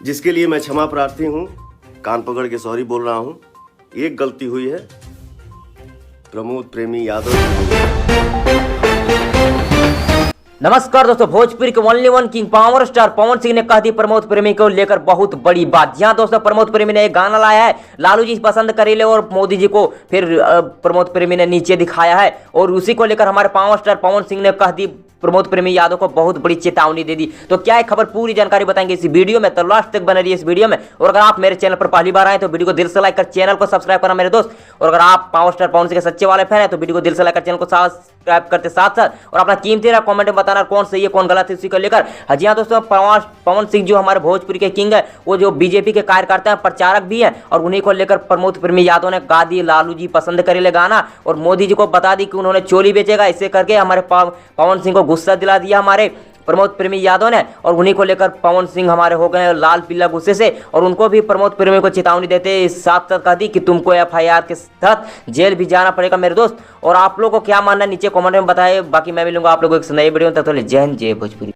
जिसके लिए मैं क्षमा प्रार्थी हूँ। कान पकड़ के सॉरी बोल रहा हूँ। एक गलती हुई है प्रमोद प्रेमी यादव। नमस्कार दोस्तों, भोजपुरी के only one king power star Pawan Singh ने कह दी प्रमोद प्रेमी को लेकर बहुत बड़ी बात। जी हां दोस्तों, प्रमोद प्रेमी ने एक गाना लाया है, लालू जी पसंद करेले, और मोदी जी को फिर प्रमोद प्रेमी ने नीचे दिखाया है। और उसी को लेकर हमारे पावर स्टार पवन सिंह ने कह दी प्रमोद प्रेमी यादव को बहुत बड़ी चेतावनी दे दी। तो क्या है खबर, पूरी जानकारी बताएंगे इस वीडियो में, तो लास्ट तक बने रहिए इस वीडियो में। और अगर आप मेरे चैनल पर पहली बार आए तो वीडियो को दिल से लाइक कर चैनल को सब्सक्राइब करना मेरे दोस्त। और अगर आप पावर स्टार पवन सिंह के सच्चे वाले फैन है तो वीडियो को दिल से लाइक कर चैनल को सब्सक्राइब करते साथ साथ और अपना कीमती रहा कमेंट में बताना कौन सही है कौन गलत है इसी को लेकर। जी हाँ दोस्तों, पवन सिंह जो हमारे भोजपुरी के किंग है, वो जो बीजेपी के कार्यकर्ता है, प्रचारक भी है, और उन्हीं को लेकर प्रमोद प्रेमी यादव ने गा दी लालू जी पसंद करेले गाना, और मोदी जी को बता दी कि उन्होंने चोली बेचेगा। इसे करके हमारे पवन सिंह को गुस्सा दिला दिया हमारे प्रमोद प्रेमी यादव ने, और उन्हीं को लेकर पवन सिंह हमारे हो गए लाल पीला गुस्से से। और उनको भी प्रमोद प्रेमी को चेतावनी देते साथ साथ कह दी कि तुमको एफआईआर के तहत जेल भी जाना पड़ेगा मेरे दोस्त। और आप लोगों को क्या मानना है नीचे कमेंट में बताएं। बाकी मैं मिलूंगा आप लोगों को एक नई वीडियो में, तब तक जय हिंद जय भोजपुरी।